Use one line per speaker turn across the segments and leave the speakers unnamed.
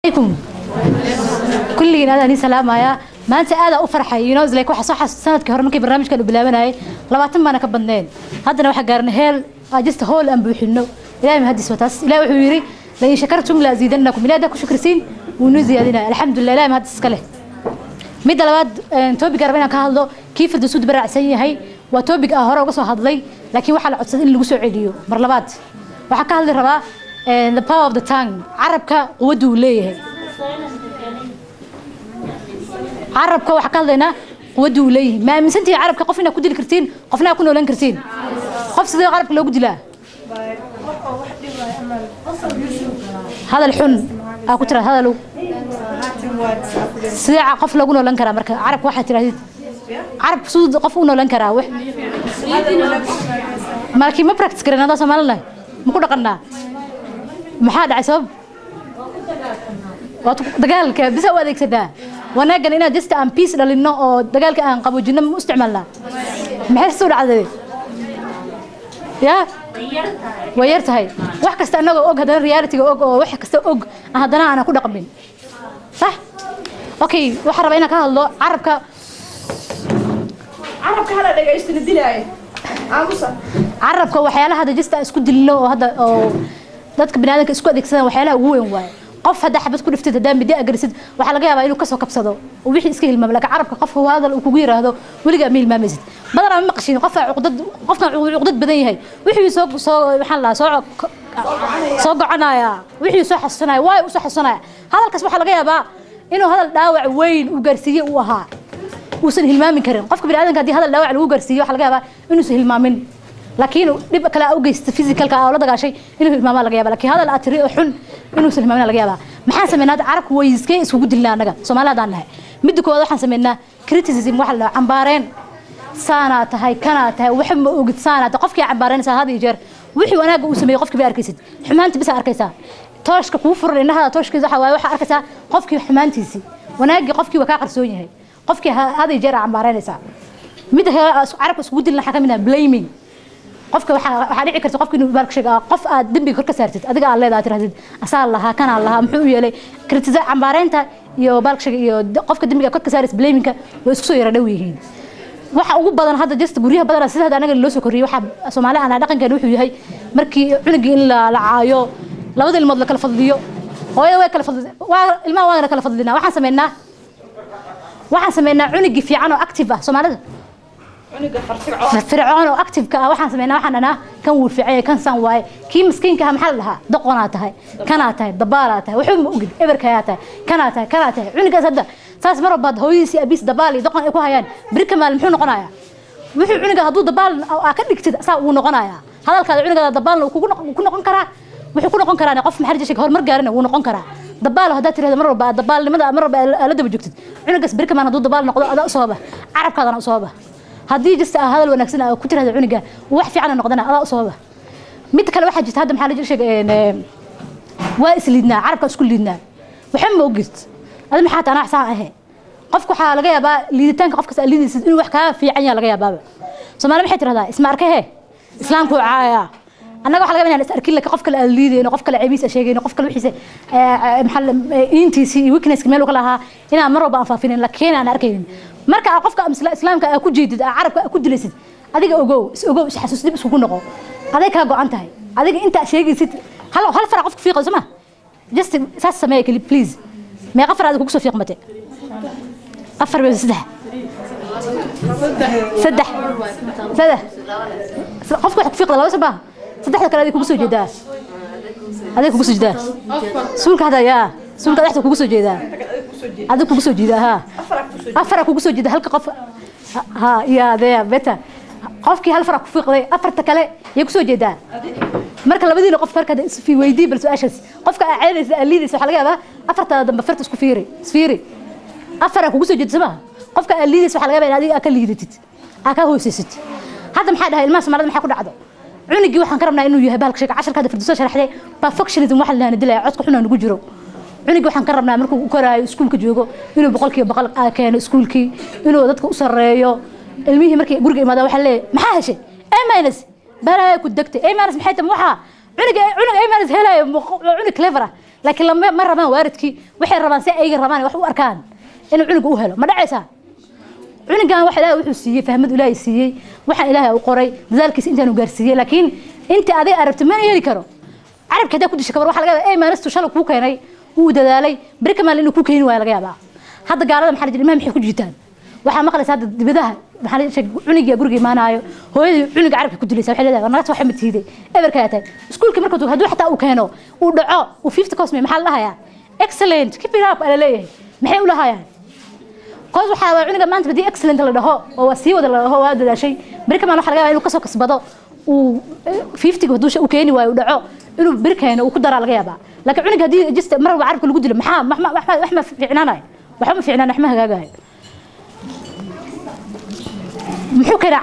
عليكم كلنا هذا سلام يا ما أنت هذا أفرحي ينوز لك واحد صح سنة كهرمك برنامج كانوا بلامناي لبعض ما أنا كبنين هذا واحد قارن هيل أجست هول أم بيحنو إلى ما هدي سوتاس إلى وحويري لأن شكرتم لا زيدناكم إلى داك شكرسين ونزيادنا الحمد لله لا ما هدي سكله مد لبعض توبي قربنا كهذا كيف الدسود برع سيء هاي وتوبي أهرا وقصوا هذلي لكن واحد عصد اللي وسع عليه مرلبات وحكى هذا الربا the power of the tongue عربك ودو ليه عربك وحكى لنا ودو ليه ما من سنتي عربك قفنا كود الكرتين قفنا كنا ولا كرتين قف صدق عربك لو قد لا هذا الحن أكو ترى هذا لو ساعة قف لو قلنا ولا نكره مركز عرب واحد ترى عرب صود قفونا ولا نكره واحد ما كي ما براكتس كرنا هذا سمع الله ما كنا قلنا محاد عصب دجالك بس هو ذيك سدا وانا قال إنا جست أم بيس لأنه دجالك أن قبو جنة مستعمل له محس ولا عذاب يا ويرت هاي واحد كست أنا أوج هذا رياليتي أوج واحد كست أوج هذا أنا كل قبل صح أوكي واحد ربعنا كهالله عربك
هذا اللي جايست ندلعه
عربك وحياله هذا جست اسكت له هذا dadka binaadamka isku adeegsadaan waxyaalaha ugu weyn waay qof hada xabad ku dhiftay hadaan bidi agrisid waxa laga yaabaa inuu ka soo kabsado oo wixii iska hilmaam laakiin carabka qofka waa hadal uu kugu yiraahdo waliga meel maamaysid badana ma qashin qofka cuqdad badan yahay wixii soo waxaan la soo gocanaya wixii soo xasanaya way u soo xasanaya hadalkaas waxa laga yaabaa inuu hadal dhaawac weyn u gaarsiiyo uu ahaa uusan hilmaamin karin qofka binaadamka hadii hadal dhaawac lagu gaarsiiyo waxa laga yaabaa inuu san hilmaamin لكن دب كلا أوجست فيزيكال كأولاد دقاشي إنه الماما لقيابه لكن هذا الأثري حن إنه سلمنا لقيابه محاسب من هذا عرق ويزكي سوود الله نجا سمعنا دانها مدك هذا حسب منا كريتيزم واحد عمبارين سنة هاي كانت وحم وجد سنة تقفك عمبارين سنة هذه يجر وحي وأنا جو سمي قفك بأركيسد حمانتي بس أركيسها توشك كوفر لأنها توشك زحوا وح أركيسها قفك حمانتيسي وأنا جي قفك وكاقر سوني هاي قفك هذا يجر عمبارين سنة مدك عرق سوود الله حكمنا blaming قفك waxaa dhici karta qofka inuu baark sheega qof aad dambi kor ka saartid adiga aan leedahay tirahdid asaal laha kana laha muxuu yeelay kritiza cambaareynta iyo baark sheega iyo qofka dambiga kor ka saaris blamingka way isku soo yara dhow yihiin waxa ugu badan hadda just guriyaha badan sida anaga loo soo koriyay waxa Soomaaliya aan dhaqankeena wuxuu yahay markii cunugii in la caayo labada ilmood la kala fadliyo hooyada way kala fadliyo waa ilmaha waa kala fadlinaa waxaan sameynaa cunugii fiican oo active ah Soomaalida فرعون وأكتب كواحد سمينا واحد أنا كان ورفعي كان سنواي كي مسكين كها محلها دقناتها كاناتها دباراتها وحوم أوجد إبركياتها كاناتها عندك هذا ساس مرة بعد هويسي أبيس دبالي دقن إكوها يعني بريك مال محون قنايا وحوم عندك هذو دبال أو أكلك تد ساو ونقنايا هذا الكذا عندك دبال وكنا قنكرة وحكونا قنكرة نقف محرج شيء هور مرجعنا ونقنكرة دبال هذا ترى هذا مرة بعد دبال لماذا مرة بعد بجكت عندك بريك مال هذو دبال نقول هذا أصابه عرب كذا أصابه هذه جست هذا الونكسنا كتير هذا عنقة وواحد في عنا نقدنا على أصابه متى كل واحد جت هذا محل جرش واقس لينا عرب كسكول لينا وحم وجست هذا محات أنا أحسن هي قفك حال لقيا بقى اللي تانك قفك سألني إنه وحكاه في عيا لقيا بابا سمعنا محيط هذا اسمع ركه إسلامك عايا أنا قاعد حلقة من أركي لك قفك الليدي إنه قفك العبيس أشياء إنه قفك الوحيس محل إنتي سي ويكنس كمال وكلها هنا مرة بقى فافين لك هنا أنا أركين marka qofka islaamka ku jeedid carabka ku dilaysid adiga ogow xasuus dib isku noqo adiga ka go'an tahay adiga inta sheegaysid hal farac qofka fiiqo sama just saas sameey kali please ma qafar adiga ku soo fiiqmate afar baa saddex qofka wax fiiqda laba sabah saddexda kale adiga ku soo jeedaa adiga ku soo jeedaa suulka hada yaa suulka dhaxda ku soo jeedaa adiga ku soo jeedaa ha afar ku soo jeedaa halka qof ha ya daa beta qofkii hal farac ku fiiqday afarta kale yaa ku soo jeedaa marka labadiina qof farka fi weydii bal su'aashaas qofka aaceedaysa aliidaysa waxa laga yaabaa afarta dambe farta isku fiiri afar ku soo jeedaa sama qofka aliidaysa waxa laga yaabaa in adiga ka liidatid ka hoosaysid hadda maxaa dhahay ilmaha Soomaalida maxaa ku dhacdo cunugii waxaan ka rabnaa inuu yahay baalka sheeka 10 ka firdoosa sharaxday perfectionism waxa la dilay codka xuna nagu jiro cunugii waxaan ka rabnaa markuu u koraayo iskuulka joogo inuu boqolkiiba keeno iskuulkii inuu dadka u sareeyo ilmihii markii guriga imaada waxa leeyahay maxaa heshay A- baraay ku dagtay A- maxay tan waxa cunug A- helayay cunug clever laakiin lama ma rabaan waaridkii waxay rabaan si ay rabaan wax u arkaan inuu cunuga u helo ma dhacaysa cunugan waxa ilaahay wuxuu siiyay fahmad ilaahay siiyay waxa ilaahay u qoray dadaalkiisa intaanu gaarsiiyay laakiin inta adiga arabti ma yeeli karo carabka hadaa ku dishay kabar waxa laga yaabaa ay maalistu shal ku keenay uu dadaalay barka maal inuu ku keenin waa laga yaabaa hadda gaalada maxaa la jiray maxay ku jiitaan waxa maqlaysaa hadda dibadaha maxaa la sheeg cuniga guriga imaanayo hooyadii cuniga carabka ku dilaysa waxa leedahay naagta waxa matiiday eberka yaatay iskuulka markuu haduu xataa uu keeno uu dhaco uu 50 cosme maxaa la hayaa excellent keep it up ala leeyahay maxay u lahayaan qoys waxa waa cuniga maanta badii excellent la dhaho oo sii wada la dhaho waa dadaashay barka maal waxa laga yaabaa inuu ka soo kasbado uu 50 haduu uu keeni waayo u dhaco inuu barkeena uu ku daraa laga yaabaa laakiin cuniga hadii just mar waa carabka lagu dilo maxaa wax ma fiicnaanay waxa ma fiicnaan wax ma hagaagaay muxuu keenaa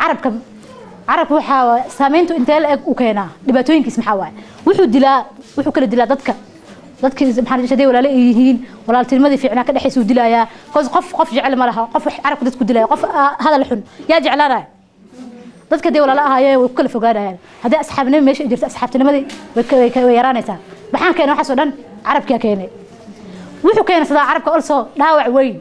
carabka waxa saameyntu intee la eg u keenaa dhibaatooyinkiis maxaa waay wuxuu kala dilaa dadka maxaa jishaday walaalo ay yihiin walaaltinimadii fiicnaa ka dhaxaysa uu dilayaa qof jecel ma laha qof carabka dadku dilaya qof hadal xun yaa jeclaanaya dadka day walaalo ahaayeen way ku kala fogaanayaan haddii asxaabnimo meesha jirta asxaabtinimadii way yaraanaysaa maxaan keenay waxaas oo dhan carabka keenay wuxuu keenay sida carabka also dhaawac weyn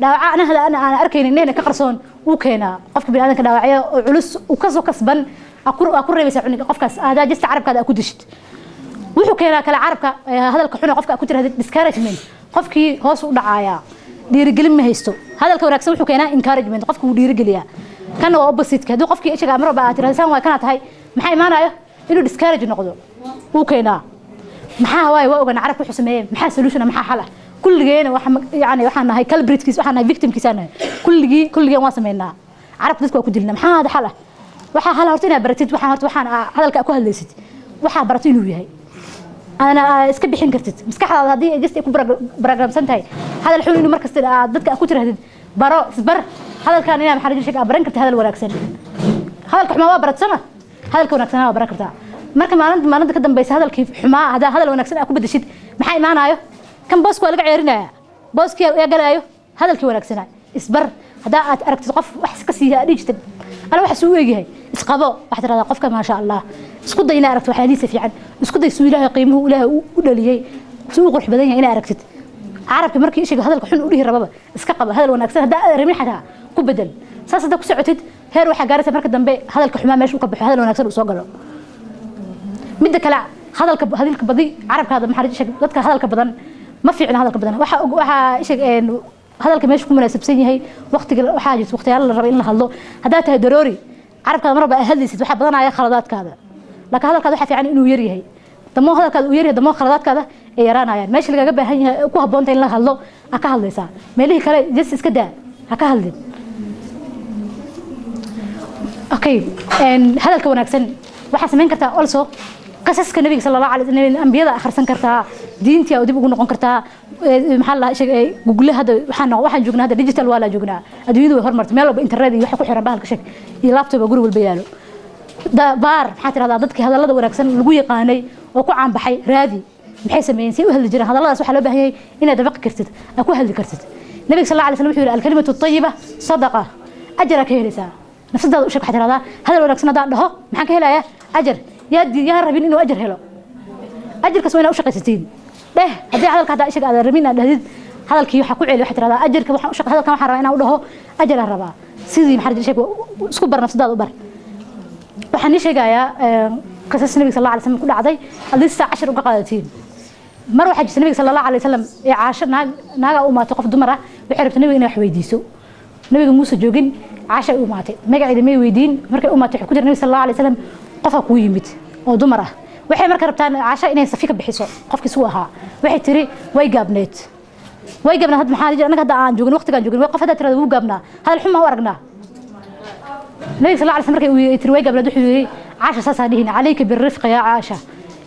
dhaawaca aan arkaynin inay ka qarsoon uu keenaa qofka bini'aadanka dhaawacyo oo culus uu ka soo kasban ku reebaysa cuniga qofkaas aada jista carabkaada ku dishid wuxuu keenaa kala carabka hadalka xun qofka ku tiraahdo discouragement qofkii hoos u dhacaya dhiirigelin ma haysto hadalka wanaagsan wuxuu keenaa encouragement qofka uu dhiirigeliya kana waa opposite hadii qofkii ishaga amro baa tiraahdo waa kana tahay maxay imaanayo inuu discourage noqdo uu keenaa maxaa waay waa ogaan carabka wuxuu sameeyay maxaa solution maxaa xal ah kulligeena waxaan nahay culpritkiis waxaan nahay victimkiis aan nahay kulligeen waan sameynaa carabka dadku waa ku dilna maxaa hada xal ah waxa hal horta inaad baratid waxaan hadalka ku hadlaysid waxa barato inuu yahay ana iska bixin kartid maskaxdaada hadii ay just ku programsan tahay hadal xun inuu markasta dadka ku tirahdid baro isbar hadalkan inaad maxaa jira baran kartid hadal wanaagsan hadalka xumaa waa baratsana hadalka wanaagsan waa baran kartaa marka maalinta ka dambaysa hadalkii xumaa hada hadal wanaagsan aad ku bedeshid maxay imaanayo kan booska waa laga ceerinaya booskii yaa galaayo hadalkii wanaagsanaa isbar hadaa aad aragtid qof wax iska siiya dhijtid ana wax soo eegyahay isqabo wax tirada qofka ma sha Allah isku day ina aragtid waxaadiisa fiican isku day suu ilaahay qiimuhu ilaahay u dhaliyay suu qurux badan yahay ina aragtid carabka markii ishiga hadalka xun u dhihi rababa iska qaba hadal wanaagsan hadaa ramin xataa ku bedel saas hadaa ku socotid heer waxa gaaraysa marka dambe hadalka xumaa meesha uu ka baxo hadal wanaagsan uu soo galo midda kale hadalka badi carabkaada maxaa jira dadka hadalka badan ما في عنا هذا الكبدان وح إيش هذا الكميش كم مناسب سنيه وقت وحاجة وقت يلا الربعين لهالله هذا ضروري عارف كذا مرة بأهلي ست واحد بدنا على خلادات كذا لكن هذا كذا حفي عن إنه يريه دمو هذا كذا ويريه دمو خلادات كذا يرانا يعني ماشي اللي جنبه هي كوه بونتين لهالله أكهل لسا مليه كلا جس كده أكهل لي أوكي هذا الكون أحسن واحد سمين كرتا also قصص النبي صلى الله عليه وسلم الأنبياء آخر سن كرتها دينتي أو دي بيقولون نقول كرتها محل شيء جوجل هذا واحد جوجنا هذا ديجيتال ولا جوجنا أدوينه هرمرت ماله بإنترنت يحكوا حرام بهالكشك يلابتوب يقولوا بالبيانو ده بار حتى هذا ضدك هذا الله دورك سن لقوي قاني وكو عم بحي راذي بحيث ما ينسي وهل الجرا هذا الله سبحانه له بهي إن دفق كرتت أكو هل كرتت النبي صلى الله عليه وسلم يقول الكلمة الطيبة صدقة أجرك هي لسا نفس هذا وشك حتى هذا الورق سن ده محك هلا يا أجر يا ربين إنه أجر هلا أجر كسوينا وشق ستين ده هذا هذا الكذا إيش هذا ربينا هذا الكيو حكوا عليه حتى هذا أجر كوشق هذا كم حرينا وله أجر الربا سيدي محرج شيء سكبر نفس ده وبر وحني شيء جاية قصص النبي صلى الله عليه وسلم كل عضي لسه 10 وقعدتين مرة حج النبي صلى الله عليه وسلم عاشر ناقة وما تقف دمرة بحرب النبي إنه حويديسو النبي موسى جوجين عاشر وماتي ما قاعد ما يويدين مركب وماتي حكوا النبي صلى الله عليه وسلم قفا كويمت أو دمرة waxay marka rabtaan caasha inay safiika bixiso qofkii soo ahaa waxay tiri way gaabneed had maxaa jira anaga hadda aan joogin waqtigan joogin way qof hada tirada uu gaabnaa hadal xuma u aragnaa nabi sallallahu alayhi wasallam markay uu tiri way gaabneed wuxuu yiri caasha saasa dhihin alayka birrifq ya caasha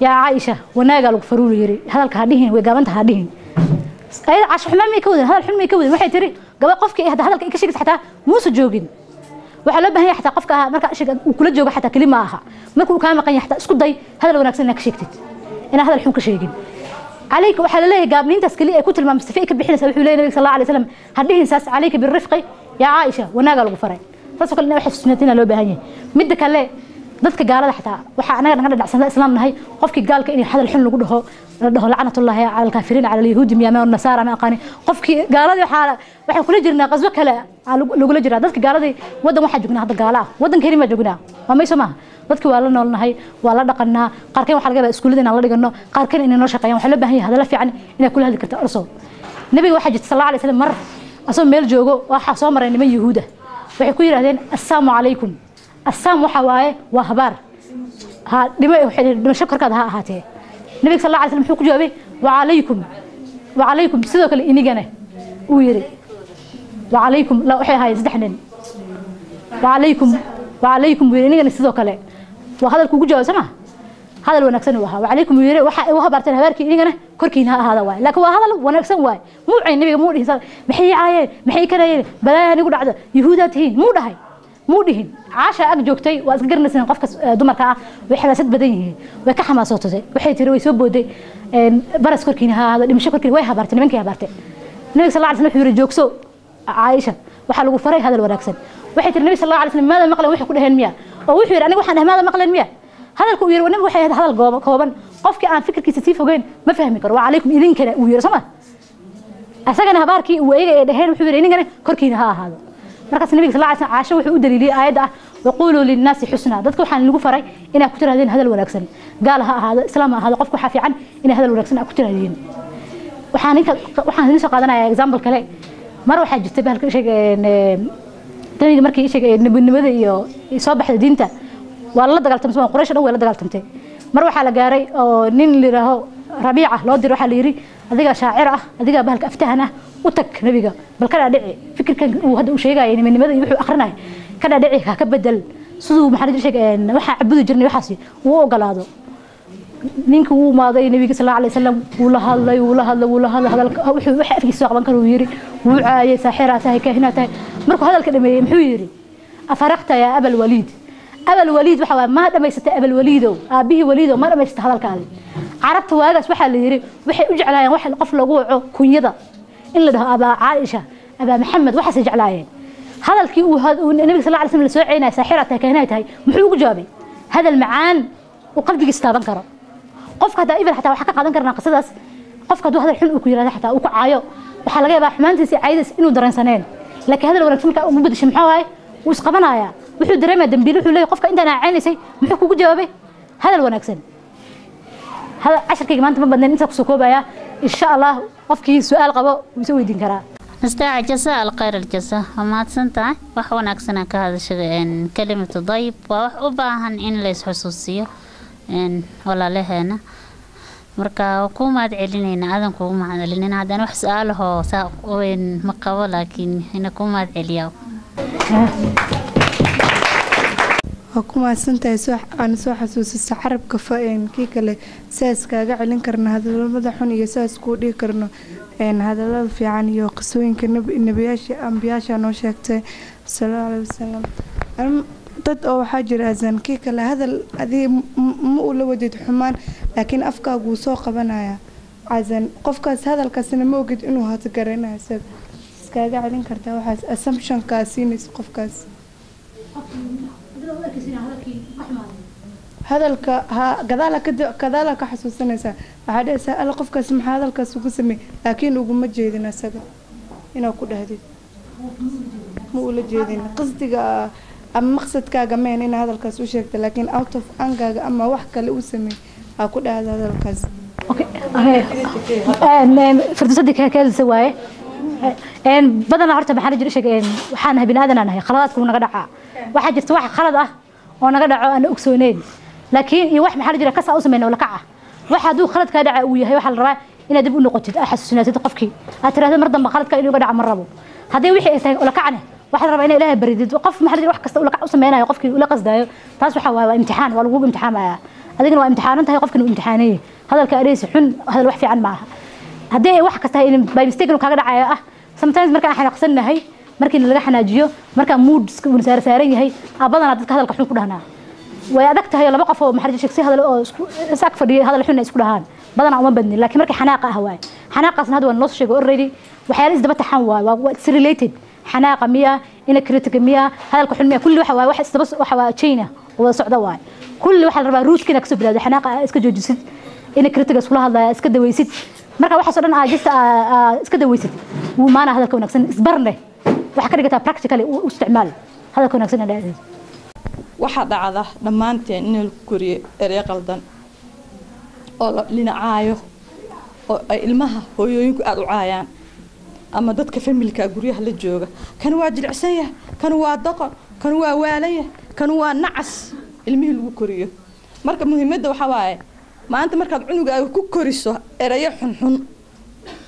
ya aisha wanaaga lagu faruul yiri hadalka hadhihin way gaabanta hadhihin ay caasha xuma ma ka wadan hadal xuma ma ka wadan waxay tiri gaba qofkii hada hadalka ka sheegay xataa muusa joogin waxa loo baahan yahay xataa qofka marka ishiga uu kula joogo xataa kalima aha markuu ka maqan yahay xataa isku day hadal wanaagsan inaad ka sheegtid ina hadal xun ka sheegin عليك waxa la leeyahay gaabniintaas kaliya ay ku tilmaamtay fay ka bixinaysa wuxuu leeyahay nabi sallallahu alayhi wasallam hadhiin saas عليك بالرفق يا عائشه wanaaga lagu faray taas kale waxa sunnadina loo baahan yahay mid kale dadka gaalada xitaa waxa anaga naga dhacsan islaamnahay qofkii gaalka in hadal xun lagu dhaho la dhaho lacnatullaahi cala alkaafiriin cala alyahuudi miyaa nasaara ma aqaani qofkii gaaladii waxaan kula jirnaa qasbo kale lagula jiraa dadka gaaladii wadan waxaa joognaa hadda gaala ah wadankeeni ma joognaa waa mayso maaha dadkii waa la noolnahay waa la dhaqanaa qaarkeen waxaa laga yaabaa iskuullada inaan la dhigano qaarkeen inay noo shaqeeyaan waxaa loo baahan yahay hadalla fiican inaad kula hadli karta orso nabiga waxaa jirta sallallahu alayhi wasallam mar asoo meel joogo waxaa soo maray niman yahuuda waxay ku yiraahdeen assalaamu calaykum assaam waxa waaye waa habaar ha dhimasho korkaada ha ahaatee nabiga sallallahu alayhi wasallam wuxuu ku jawaabay wa calaykum sidoo kale inigana uu yiri wa calaykum la waxay ahaayeen saddex nin wa calaykum wiiri inigana sidoo kale waa hadalku ugu jawaab sama hadal wanaagsan uu ahaa wa calaykum wiiri waxa uu habaarteen habaarkii inigana korkiina ha ahaada waay laakiin waa hadal wanaagsan waay muucay nabiga muu dhihin maxay caayeen maxay kanayeen balaa anigu dhacdo yahuudaad tihiin muu dhahay muu dhihin caasha ag joogtay waa iska garanaysan qofka dumarka ah way xalaasad badan yihiin way ka xamaasootay waxay tiri way soo booday baras korkiina ha ahaada dhimasho korkiina way habaartay nimankii habaartay nabiga sallallahu alayhi wasallam wuxuu yiri joogso Aisha waxa lagu faray hadal wanaagsan waxay tiri nabiga sallallahu alayhi wasallam maada maqlan wuxuu ku dhaheen miya oo wuxuu yiri aniga waxaan dhahay maada maqlan miya hadalku uu yiri nabiga waxay ahayd hadal kooban qofkii aan fikirkiisa sii fogeyn ma fahmi karo wa calaykum idinkana uu yiri sama asagana habaarkii uu eega ee dhaheen wuxuu yiri inagana korkiina ha ahaado markaas nabiga sallallahu alayhi wasallam Aisha wuxuu u daliiliyay aayada ah waqulu lin naasi husna dadku waxaan lagu faray inay ku tiraadeen hadal wanaagsan gaal ha ahaado islaam ha ahaado qofku waxa fiican inay hadal wanaagsan ku tiraadeen waxaan idin soo qaadanayaa example kale mar waxaa jirtay bahalka sheegeen taniga markii sheegay nabadnimada iyo soo baxda diinta waa la dagaaltamay Quraysh dhan way la dagaaltamtay mar waxaa la gaaray oo nin liraho Rabiica loo diro waxa la yiri adiga shaacir ah adiga bahalka aftahan ah u tag nabiga bal kada dhici fikirkan uu hadda u sheegay nabadnimada iyo wuxuu akhrinay kada dhici ka bedel sidoo maxaa sheegeen waxa cabudi jirnay waxaasi uu ogolaado ninka uu maaday nabiga sallallahu alayhi wasallam uu la hadlay hadalka wuxuu wax afkiisa qaban karo yiri wuu caayay saaxira tahay kahina tahay markuu hadalka dhameeyay muxuu yiri afaraqta ya abal waliid waxa ma dhameysatay abal waliido aabihi waliido ma dhameysatay hadalkaadi carabta waagaas waxa la yiri waxay u jeclaayeen wax qof lagu waco kunyada in la dhaho aba Aisha aba Maxamed waxa ay jeclaayeen hadalkii uu nabiga sallallahu alayhi wasallam la soo ceynay saaxira tahay kahina tahay muxuu ugu jawaabay hadal macaan oo qalbigiisa taaban karo qofka hada ibn xataa waxa ka qaadan karnaa qisadaas qofka haduu hadal xun uu ku yiraahdo xataa uu ku caayo waxa laga yaabaa xumaantiisa caydis inuu dareensaneen laakiin hadal wanaagsan ka ugu badashay maxaa waay uu isqabanaya wuxuu dareemaa dambiil wuxuu leeyahay qofka inta aan caynaysay muxuu kugu jawaabay hadal wanaagsan hada casharkayga maanta ma badnaan inta ku soo koobaya insha Allah qofkii su'aal qabo wuu soo weydiin karaa
مستعجل جزاء الخير الجزاء وما تسنتع وحنا أكسنا كهذا الشيء إن كلمة ضيب وباهن إن ليس حسوسية إن ولا لهنا مركا وكوما علينا هذا كوما علينا هذا نوح سؤاله وين مقاول لكن هنا كوما عليا
وكما سنتي أنا سو حسوس السحرب كفاين كي كله ساس كاجا علين كرنا هذا المدحون يساس كودي كرنا إن هذا لا في عني يقصوين كنبياش أنبياش أنا شكت صلى الله عليه وسلم dad oo waxa jira azan kii kale hadal adii ma ula wadid xumaan laakiin afkaagu soo qabanaya azan qofkaas hadalkaasna ma ogid inuu hata garanayso iskaaga celin kartaa waxaas assumption ka siinayso qofkaas hadalka gadaala ka xasuusanaysa waxa dhaysa alla qofkaas maxaa hadalkaas ugu sameey laakiin ugu ma jeedin asaga inuu ku dhahdid ma ula jeedin qasdiga أما مقصد كاجمين إن هذا الكاس وشركة لكن out of anger أما واحد لأوسمي أقول هذا الكاس.
أوكي. فردوسدي كذا سواي. إن بدنا عرض بحرج ريشة إن وحنا بنادنا أنا هي خلاص كنا قدعة. واحد جت واحد خلاص وأنا قدعة أنا أكسونين. لكن يوح محرج ركسة أوسمين ولا كعة. واحد دو خلاص كدعة وياه واحد الرأي إن دبوا نقطة أحس سنة تقفكي. أترى هذا مرضى ما خلاص كأنه قدعة مرة. هذا وحي ولا كعنة. واحد ربعنا إلهي بريد وقف محل واحد كسر ولا قصة مينا يقف ولا قصده تاس وحوا امتحان ولا هو امتحان معه هذا كانوا امتحان أنت يقف كانوا امتحانية هذا الكارثة حن هذا الوحي عن معها هذا واحد كسر إن بيستيقظوا كذا عيا sometimes مركان إحنا قصنا هي مركان اللي إحنا جيو مركان مود ونسار سارين هي أبدا نتذكر هذا الكحول كلهنا ويأذكت هي لما وقفوا محل شخصي هذا سقف دي هذا الحين يسكلهان بدنا عم بدني لكن مركان حناقة هواي حناقة هذا والنص شيء already وحيل إذا بتحول واتس related حناقة مية إن كريتيك مية هذا الكحول مية كل واحد استبص واحد تشينه wada socda waay kulli waxa la rabaa ruuskina kasoo bilaawday xanaaqa iska joojisid in kritiga isku hadlaya iska daweysid marka waxa soo dhan aajista iska daweysid wuu maana hadalka wanaagsan isbarne waxa ka dhigata practically u isticmaal hadalka wanaagsan ee dhacday
waxa dhacda dhamaanteen in la koriyo erey qaldan oo la linacaayo oo ay ilmaha hooyooyinku aad u caayaan ama dadka familka guryaha la jooga kan waa jilicsan yahay kan waa daqan kan waa waalan yahay kan waa nacas ilmihii lagu koriyo marka muhiimadda waxa waaye maanta markaad cunugaaga ku koriso erayo xunxun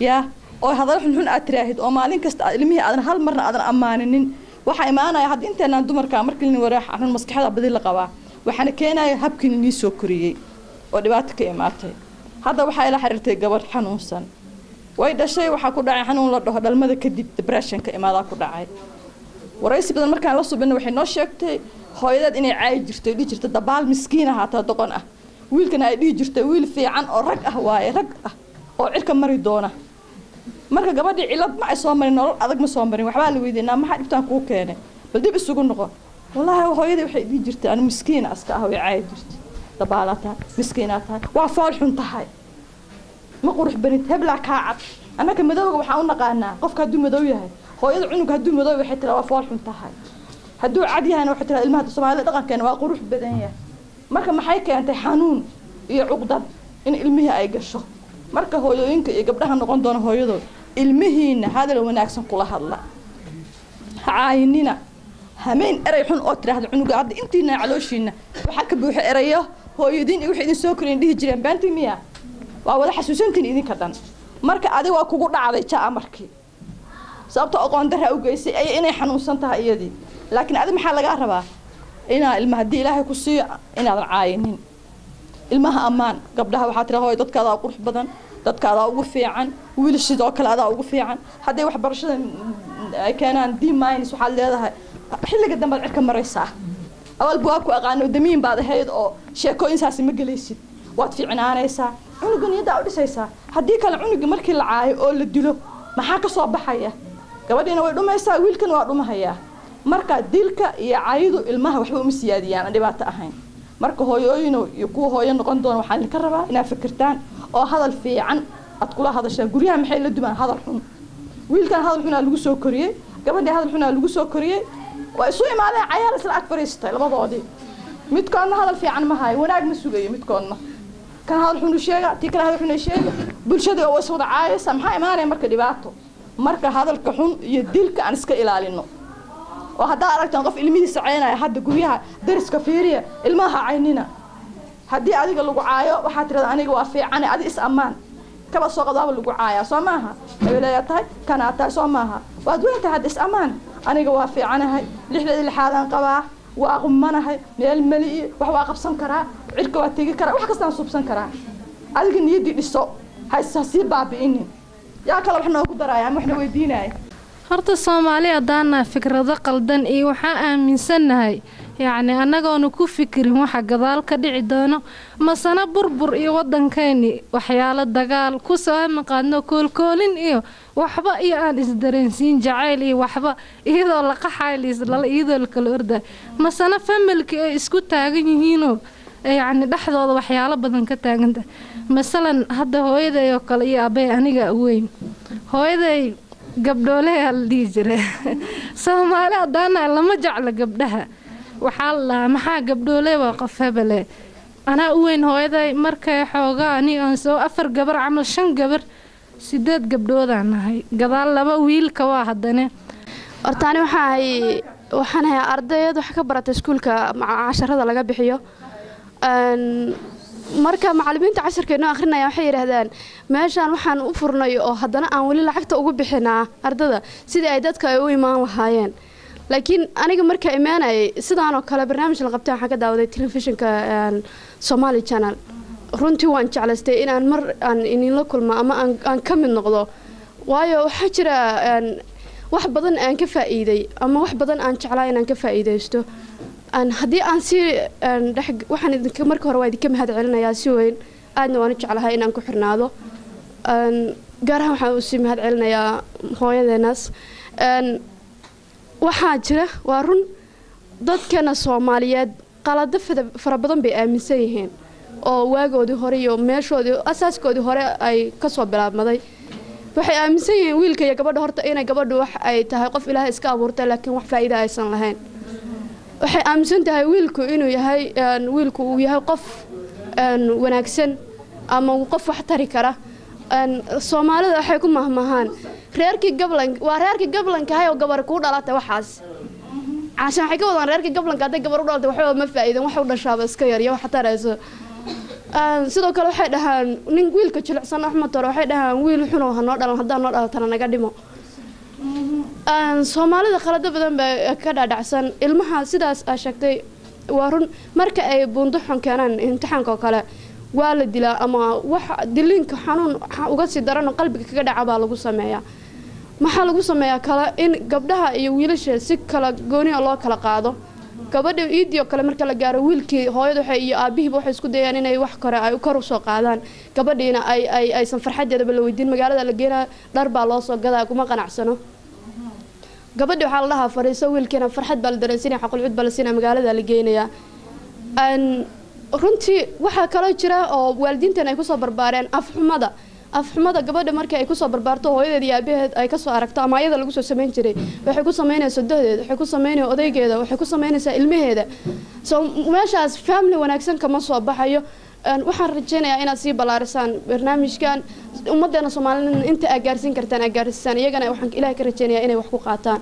yaa oo hadal xunxun aad tiraahid oo maalin kasta ilmihii aadan hal marna aadan ammaaninin waxa imaanaya had inteenaan dumarka markii la wareex arrin maskaxda badil la qabaa waxaana keenaya habkii inii soo koriyay oo dhibaato ka imaatay hadda waxa ila xiriirtay gabadh xanuunsan way dhashay waxa ku dhacay xanuun la dhaho dhalmada kadib depression ka imaada ku dhacay waraysi badan markaan la subin waxay noo sheegtay hooyadeed inay caay jirtay dhigi jirtay dabaal miskiin ah hata doqon ah wiilkana ay dhigi jirtay wiil fiican oo rag ah waaye rag ah oo cirka mari doona marka gabadhii cilad ma ay soo marin nolol adag ma soo marin waxba la weydiinaa maxaa dhibtaan kuu keenay bal dib isugu noqo wallahi hooyadii waxay dhigi jirtay aan miskiin aska ah way caay jirtay dabaalata miskiinata waa fool xun tahay ma qurux banid hebla ka cad anaka madowga waxa u naqaanaa qofka haduu madow yahay hooyada cunug haduu madow waxay tiraa waa fool xun tahay haduu cad yahay waxay tiraa ilmaha Soomaaliyeed dhaqankeena waa qurux badan yahay marka maxay keentay xanuun iyo cuqdad in ilmihi ay gasho marka hooyooyinka iyo gabdhaha noqon doona hooyadood ilmihiina hadal wanaagsan kula hadla caayinina hameen eray xun oo tiraahdo cunuga hadda intiina calooshiina waxa ka buuxa erayo hooyadiin wixii idin soo koreen dhihi jireen baantii miya waa wada xasuusantiin idinka dhan marka adiga waa kugu dhacday jaa markii sababta aqoon darra u geysay ay inay xanuunsan tahay iyadii laakiin adiga maxaa laga rabaa inaa ilmaha hadii ilaahay ku siiyo inaadan caayinin ilmaha amaan gabdhaha waxaa tira hooyo dadkaada qurux badan dadkaada ugu fiican wiil sidoo kale adaa ugu fiican hadii wax barashada ay keenaan D- waxa leedahay xilliga dambe cirka maraysaa awal buu ku aqaano damiin baad ahayd oo sheekooyin saasi ma galaysid waad fiicnaanaysaa cunugan yada u dhisaysaa hadii kale cunuga markii la caayo oo la dilo maxaa ka soo baxaya gabadhiina way dhumaysaa wiilkan waa dhumahaya marka dilka iyo caayidu ilmaha waxba uma siyaadiyaan dhibaato ahayn marka hooyooyino iyo kuwa hooyo noqon doona waxaan ka rabaa inaad fikirtaan oo hadal fiican ad kula hadashaan guryaha maxay la dumaan hadal xun wiilkan hadal xun lagu soo koriyay gabadha hadal xun lagu soo koriyay waa isu imaadeen cayaar isla ag fariistay labadoodii midkoodna hadal fiican ma hayo wanaag ma sugayo midkoodna kan hadal xun sheega tii kale hadal xun sheega bulshada oo iswada caayaysa maxaa imaanay marka dhibaato marka hadalka xun iyo dilka aan iska ilaalino oo hadda aragtaan qof ilmihiisa caynaya hadda guryaha dariska fiiriya ilmaha caynina hadii adiga lagu caayo waxa tirada aniga waa fiican adi is amaan kaba soo qadaaba lagu caaya soo maaha ay leeyahay kana taa soo maaha waad weynta had is amaan aniga waa fiicanahay lixdeed lixaadan qabaa waa qumanahay meel mali wax waa qabsan karaa cirka waa tagi karaa wax kasta aan subsan karaa adiga niyadii dhiso haysaasi baabi'inin yaa kala wax noogu daraayaan waxna weydiinay
horta Soomaaliya daana fikrado qaldan iyo waxa aaminsanahay يعني أنا كوفكر واحد جدال كدي دانو مثلا بربر إيه ودن كاني وحيالة دجال كوسا مقادنا كولين إيه وحبا إيه أن إصدرنسين جعلي وحبا إيه ذا لقى حالي لا إيه ذا الكلورده مثلا فملك إسكوت تاجينينو يعني لحظة وحيالة بدن كتاجنت مثلا هذا هو إذا يقول إيه أبي أنا جاوين هو إذا قبلولها اللي جرى سامعنا دانا لما جعل قبلها وحال maxaa gabdhoole waa qof hebele ana u weyn hooyaday markay xoogaa ani aan soo 4 gabar amal 5 gabar 8 gabdhood aan ahay gadaal laba wiil ka waa hadane
hortaani waxaan ahay ardayad wax ka baratay iskuulka casharada laga bixiyo marka macallimiinta casharkeena akhrinaya waxay yiraahdaan meeshan waxaan u furnay oo hadana aan wali lacagta ugu bixinaa ardada sidii ay dadka ay u imaan lahaayeen لكن أنا قبل مركا إيماني سدانو كلا برنامج لقبتها حاجة داودة تلفزيون كصومالي channel رنتي وان جعلستي إن مر إني لكل ما أما أن كم النقطة وايو حجرة واحد بدن أن كفائدة أما واحد بدن أن جعلين أن كفائدة يستو أن هدي أن سي أن رح وحن كمركا هروايد كم هذا علنا يا سوين أنا وان جعلها إن كحرنا هذا أن جارها وحوسيم هذا علنا يا هواية الناس أن waxaa jira waa run dadkana Soomaaliyeed qalado fara badan bay aaminsan yihiin oo waagoodii hore iyo meeshoodii asaaskoodii hore ay ka soo bilaabmaday waxay aaminsan yihiin wiilka iyo gabadha horta inay gabadhu wax ay tahay qof ilaahay iska abuurtay laakiin wax faa'iido aysan lahayn waxay aaminsan tahay wiilku inuu yahay wiilku uu yahay qof wanaagsan ama qof wax tari kara Soomaalida waxay ku mahmahaan reerkii gablanka hay oo gabar ku dhalatay waxaas عشان حكي وضع رأيك قبل قاعدة قبل رولد وحول ما فائدة وحول الشاب سكير يا حتى رأسه سيدو كل واحد ده نقول كتشل حسن أحمد ترى واحد ده ويل حنو هنقدر هذا نقدر ترى نقدمه Soomaalida ده خلده بدن بكذا دعسان المها سيدا أشكتي وارون مركا أي بندحهم كانن امتحان كوكلا والد لا أما دلين كحنون وقصي درنا قلبك كذا عبالة قصة maxaa lagu sameeyaa kala in gabdhaha iyo wiilasha si kala gooni loo kala qaado gabadha iidiyo kale marka la gaaro wiilkii hooyada waxay iyo aabihiiba waxay isku dayaan inay wax kore ay kor u soo qaadaan gabadhiina aysan farxadeeda la weydiin magaalada la geena dhar baa loo soo gadaa kuma qanacsano gabadhi waxa la dhahaa fariiso wiilkiina farxad baa la dareensinaya xaqul cid baa la siinaa magaalada la geenaya runtii waxa kale jira oo waalidiintan ay ku soo barbaareen afxumada gabadha markay ay ku soo barbaarto hooyadeed iyo aabaheed ay ka soo aragto ama ayada lagu soo sameyn jiray waxay ku sameynaysaa dohdeed waxay ku sameynaysaa odaygeeda waxay ku sameynaysaa ilmaheeda meeshaas family wanaagsan kama soo baxayo waxaan rajeynayaa inaad sii balaarisaan barnaamijkan ummadeena Soomaaliyeed inta ay gaarsiin kartaan ay gaarsiisaan iyagana waxaan Ilaahay ka rajeynayaa inay wax ku qaataan